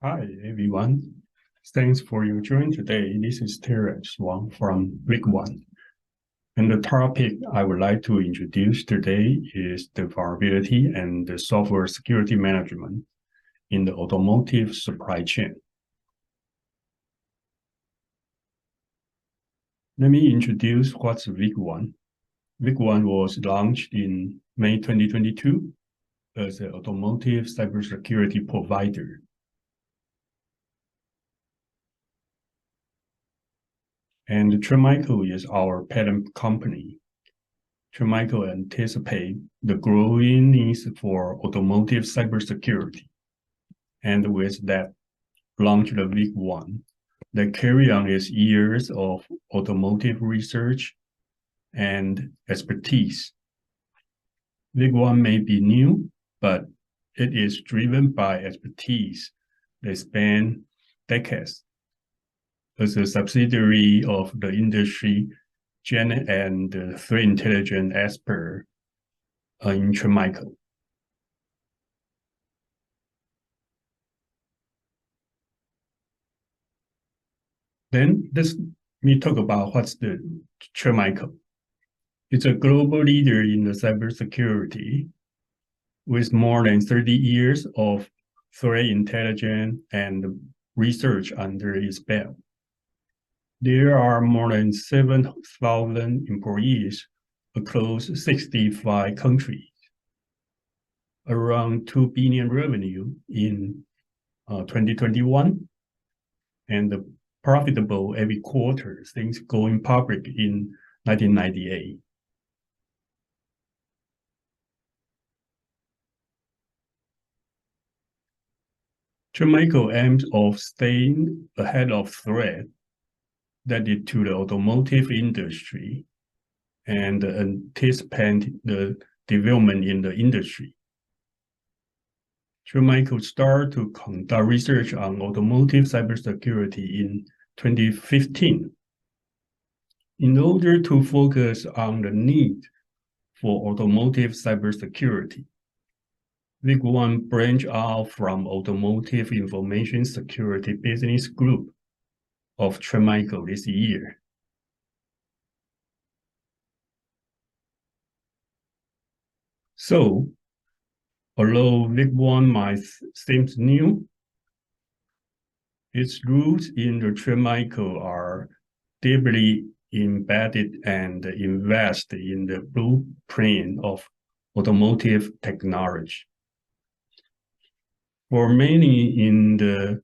Hi, everyone. Thanks for your joining today. This is Terence Wang from VicOne. And the topic I would like to introduce today is the vulnerability and the software security management in the automotive supply chain. Let me introduce what's VicOne. VicOne was launched in May 2022 as an automotive cybersecurity provider. And Tremical is our parent company. Tremical anticipates the growing needs for automotive cybersecurity. And with that, launched the VicOne that carry on its years of automotive research and expertise. VicOne may be new, but it is driven by expertise that span decades. As a subsidiary of the industry Gen and threat intelligence expert in Tremical. Then let me talk about what's the Tremical. It's a global leader in the cybersecurity with more than 30 years of threat intelligence and research under its belt. There are more than 7,000 employees across 65 countries, around 2 billion revenue in 2021, and profitable every quarter since going public in 1998. Tremical aims of staying ahead of threat that lead to the automotive industry and anticipate the development in the industry. Tremical started to conduct research on automotive cybersecurity in 2015 in order to focus on the need for automotive cybersecurity. VicOne branched out from Automotive Information Security Business Group of Tremical this year. So, although VicOne might seem new, its roots in the Tremical are deeply embedded and invest in the blueprint of automotive technology. For many in the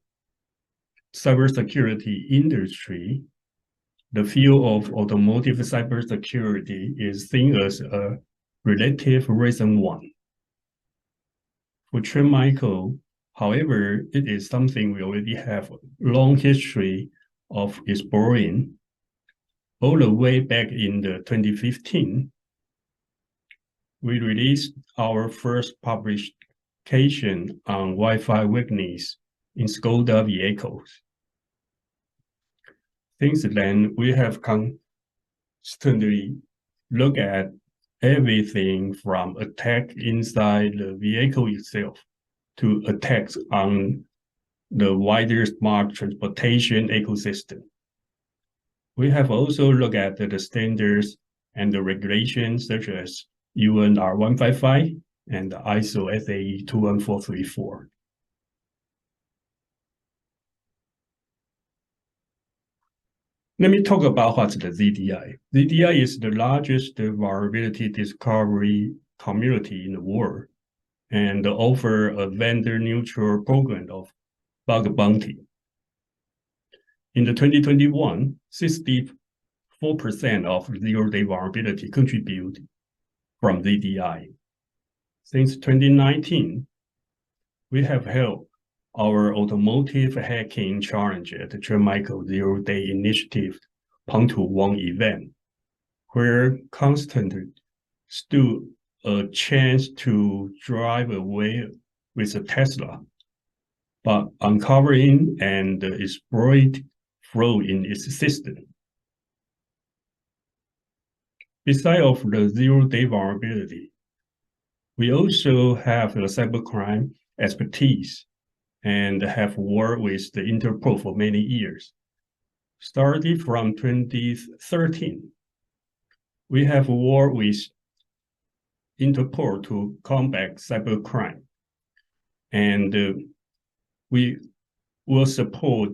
cybersecurity industry, the field of automotive cybersecurity is seen as a relative recent one. For Tremical, however, it is something we already have a long history of exploring. All the way back in the 2015, we released our first publication on Wi-Fi weakness in Skoda vehicles. Since then, we have constantly looked at everything from attack inside the vehicle itself to attacks on the wider smart transportation ecosystem. We have also looked at the standards and the regulations such as UNR 155 and ISO SAE 21434. Let me talk about what's the ZDI. ZDI is the largest vulnerability discovery community in the world and offer a vendor-neutral program of bug bounty. In the 2021, 64% of zero-day vulnerability contributed from ZDI. Since 2019, we have held our automotive hacking challenge at the Tremical Zero-Day Initiative Pontoon event, where constant stood a chance to drive away with a Tesla, but uncovering and exploit fraud in its system. Besides of the zero-day vulnerability, we also have the cybercrime expertise and have worked with the Interpol for many years. Started from 2013, we have worked with Interpol to combat cybercrime, and we will support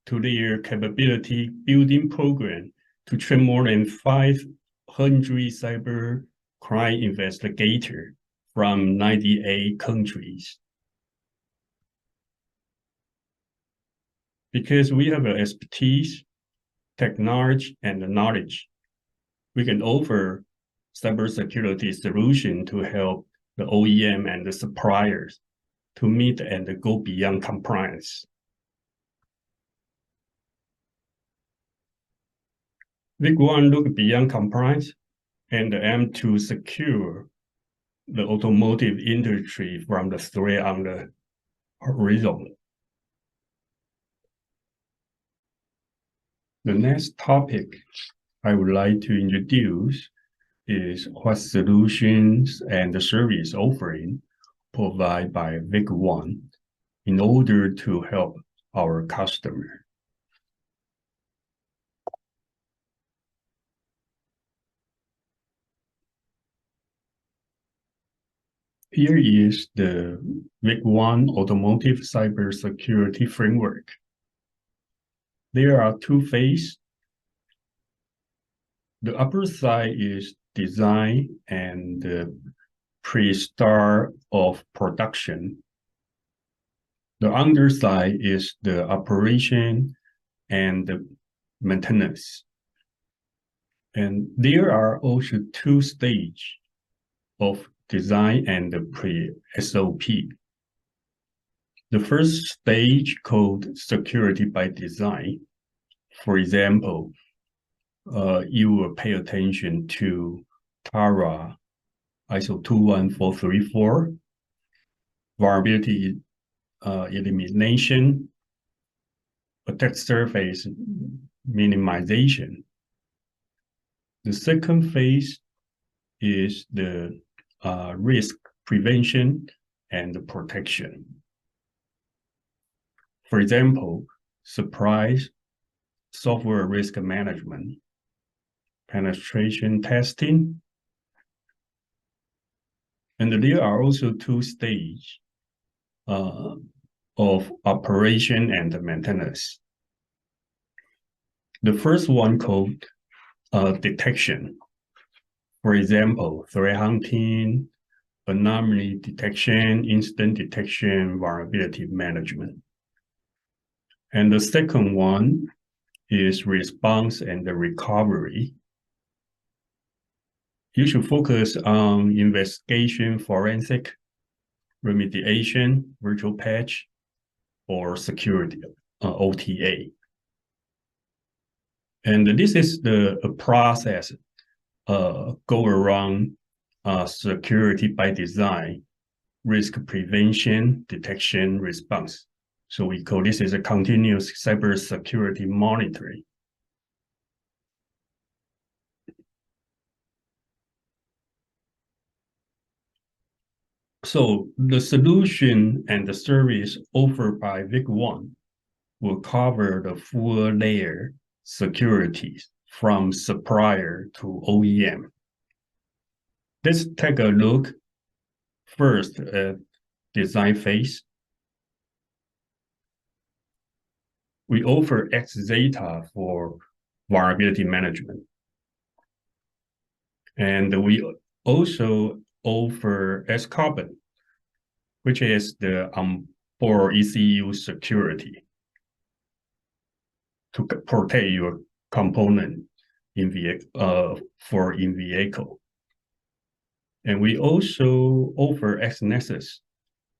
to their capability building program to train more than 500 cyber crime investigators from 98 countries. Because we have expertise, technology, and knowledge, we can offer cybersecurity solution to help the OEM and the suppliers to meet and go beyond compliance. VicOne look beyond compliance and aim to secure the automotive industry from the threat on the horizon. The next topic I would like to introduce is what solutions and service offering provided by VicOne in order to help our customer. Here is the VicOne Automotive Cybersecurity Framework. There are two phases. The upper side is design and pre-start of production. The underside is the operation and the maintenance. And there are also two stages of design and the pre-SOP. The first stage called security by design. For example, you will pay attention to TARA ISO 21434, vulnerability elimination, attack surface minimization. The second phase is the risk prevention and protection. For example, surprise, software risk management, penetration testing, and there are also two stages of operation and maintenance. The first one called detection. For example, threat hunting, anomaly detection, incident detection, vulnerability management. And the second one is response and the recovery. You should focus on investigation, forensic, remediation, virtual patch, or security, OTA. And this is the process go around security by design, risk prevention, detection, response. So we call this as a continuous cybersecurity monitoring. So the solution and the service offered by VicOne will cover the full layer security from supplier to OEM. Let's take a look first at design phase. We offer xZETA for vulnerability management. And we also offer xCarbon, which is the onboard ECU security to protect your component in vehicle. And we also offer xNexus,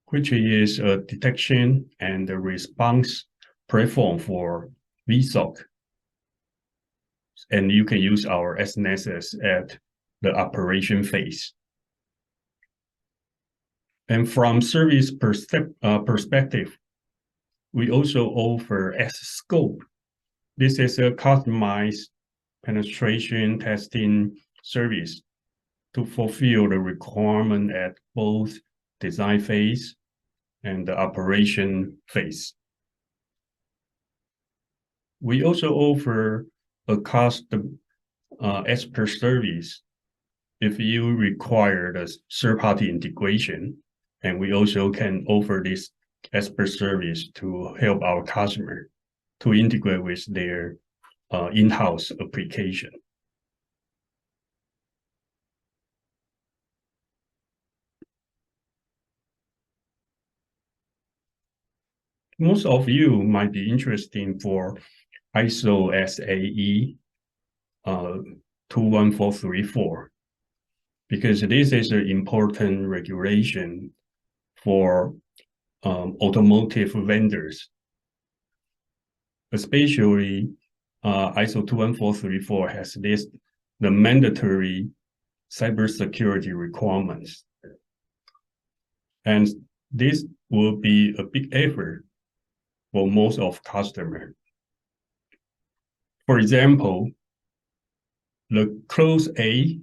which is a detection and a response platform for VSOC. And you can use our xNexus at the operation phase. And from service perspective, we also offer xScope. This is a customized penetration testing service to fulfill the requirement at both design phase and the operation phase. We also offer a custom expert service if you require the third-party integration, and we also can offer this expert service to help our customer to integrate with their in-house application. Most of you might be interested for ISO SAE 21434, because this is an important regulation for automotive vendors, especially ISO 21434 has the mandatory cybersecurity requirements. And this will be a big effort for most of customers. For example, the clause A,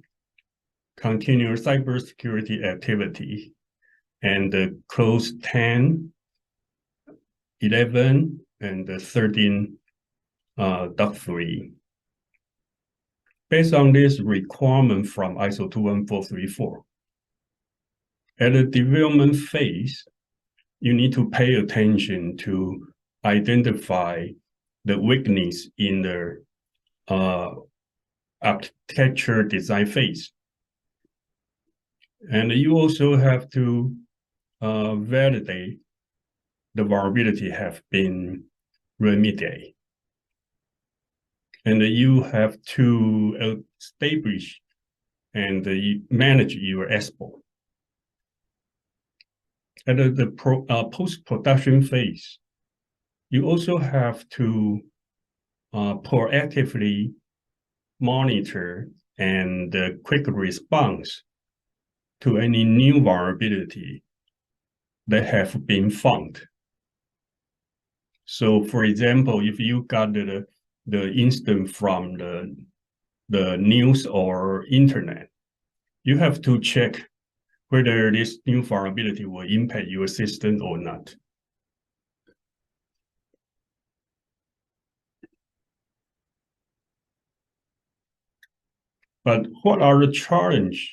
continuous cybersecurity activity, and the clause 10, 11, and 13.3. Based on this requirement from ISO 21434, at the development phase, you need to pay attention to identify the weakness in the architecture design phase. And you also have to validate the vulnerability have been remediated. And you have to establish and manage your export. At the post-production phase, you also have to proactively monitor and quick response to any new vulnerability that have been found. So, for example, if you got the incident from the news or internet, you have to check whether this new vulnerability will impact your system or not. But what are the challenges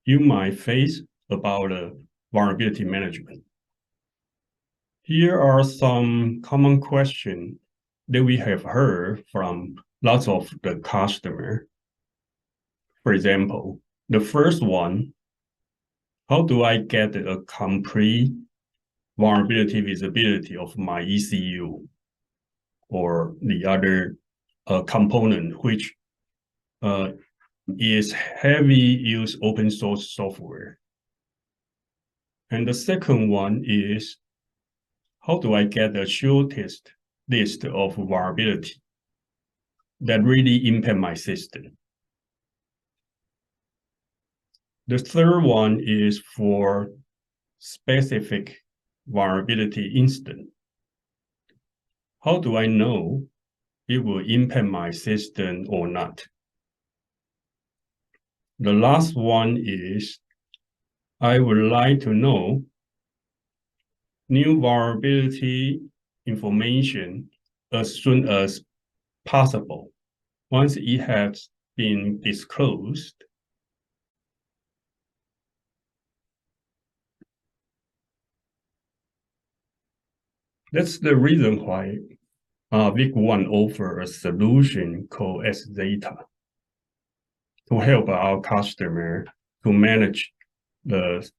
you might face about vulnerability management? Here are some common questions that we have heard from lots of the customers. For example, the first one, how do I get a complete vulnerability visibility of my ECU or the other component, which is heavy use open source software? And the second one is, how do I get the shortest list of vulnerability that really impact my system? The third one is for specific vulnerability instance. How do I know it will impact my system or not? The last one is, I would like to know new vulnerability information as soon as possible, once it has been disclosed. That's the reason why VicOne offers a solution called xZETA to help our customer to manage the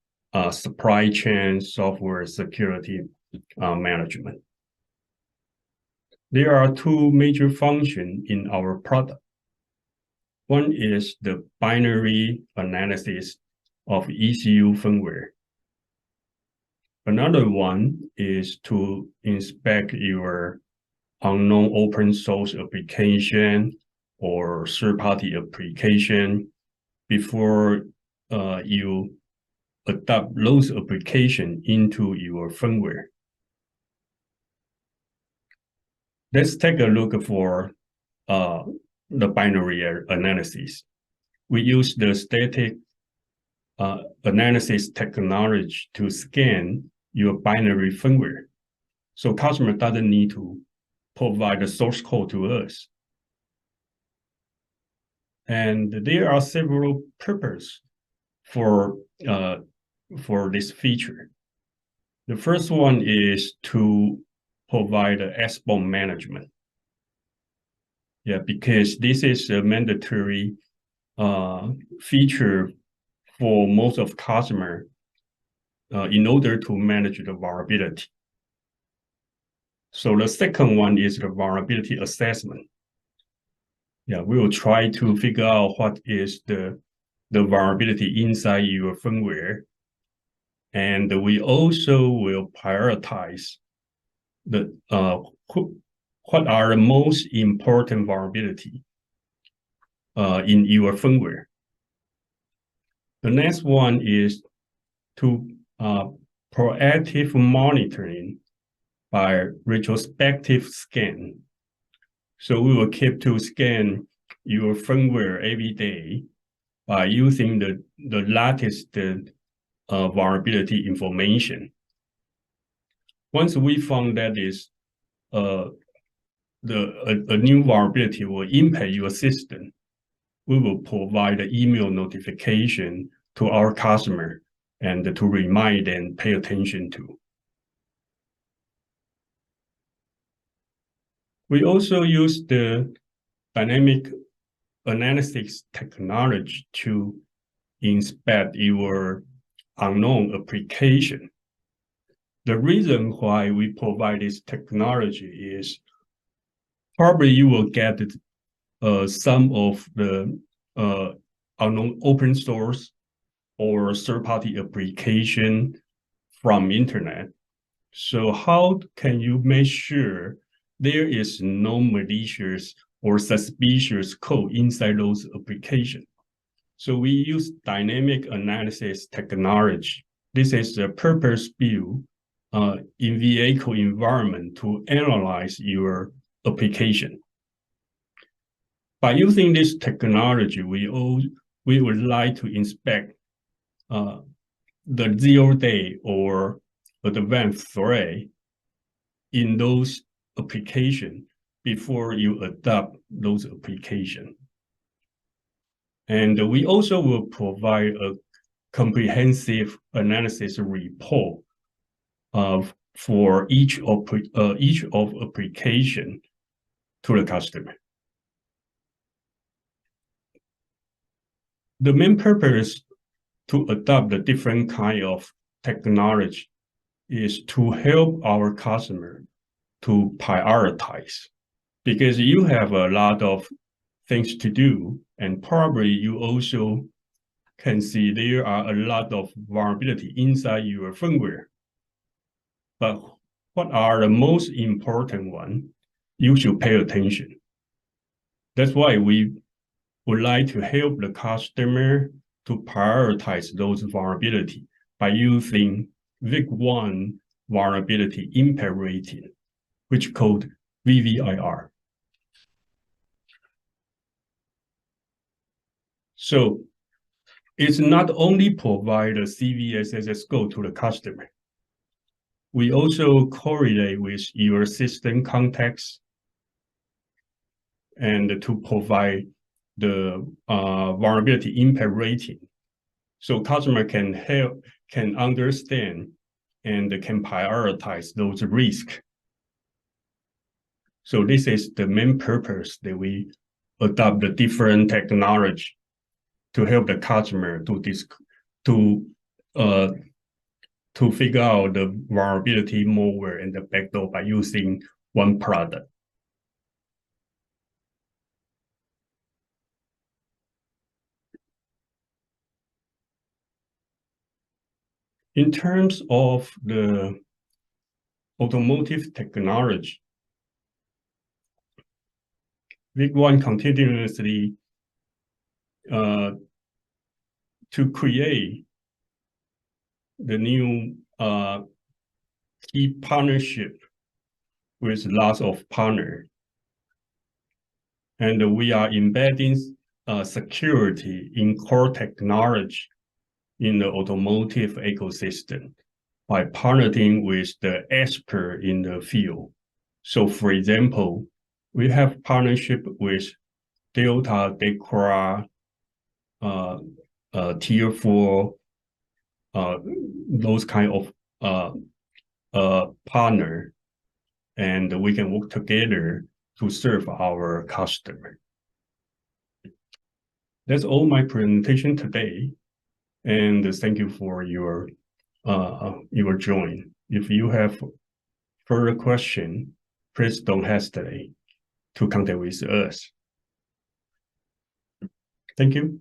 supply chain software security management. There are two major functions in our product. One is the binary analysis of ECU firmware. Another one is to inspect your unknown open source application or third-party application before you adopt those applications into your firmware. Let's take a look for the binary analysis. We use the static analysis technology to scan your binary firmware. So customer doesn't need to provide the source code to us. And there are several purposes for this feature. The first one is to provide export management. Yeah, because this is a mandatory feature for most of customer in order to manage the vulnerability. So the second one is the vulnerability assessment. Yeah, we will try to figure out what is the vulnerability inside your firmware. And we also will prioritize the what are the most important vulnerability in your firmware. The next one is to proactive monitoring by retrospective scan. So we will keep to scan your firmware every day by using the latest vulnerability information. Once we found that is a new vulnerability will impact your system, we will provide an email notification to our customer and to remind and pay attention to. We also use the dynamic analysis technology to inspect your unknown application. The reason why we provide this technology is probably you will get some of the unknown open source or third-party application from internet. So how can you make sure there is no malicious or suspicious code inside those applications? So we use dynamic analysis technology. This is a purpose-built in vehicle environment to analyze your application. By using this technology, we would like to inspect the zero-day or advanced threat in those applications before you adopt those applications. And we also will provide a comprehensive analysis report for each of application to the customer. The main purpose to adopt the different kind of technology is to help our customer to prioritize, because you have a lot of things to do, and probably you also can see there are a lot of vulnerability inside your firmware. But what are the most important one? You should pay attention. That's why we would like to help the customer to prioritize those vulnerabilities by using VicOne vulnerability impact rating, which is called VVIR. So it's not only provide a CVSS score to the customer. We also correlate with your system context and to provide the vulnerability impact rating, so customer can understand and can prioritize those risks. So this is the main purpose that we adopt the different technology to help the customer to figure out the vulnerability malware and the backdoor by using one product. In terms of the automotive technology, VicOne continuously to create the new key partnership with lots of partners. And we are embedding security in core technology in the automotive ecosystem. by partnering with the expert in the field. So, for example, we have partnership with Delta, Decra, Tier 4, those kind of partner, and we can work together to serve our customer. That's all my presentation today, and thank you for your join. If you have further question, please don't hesitate to contact with us. Thank you.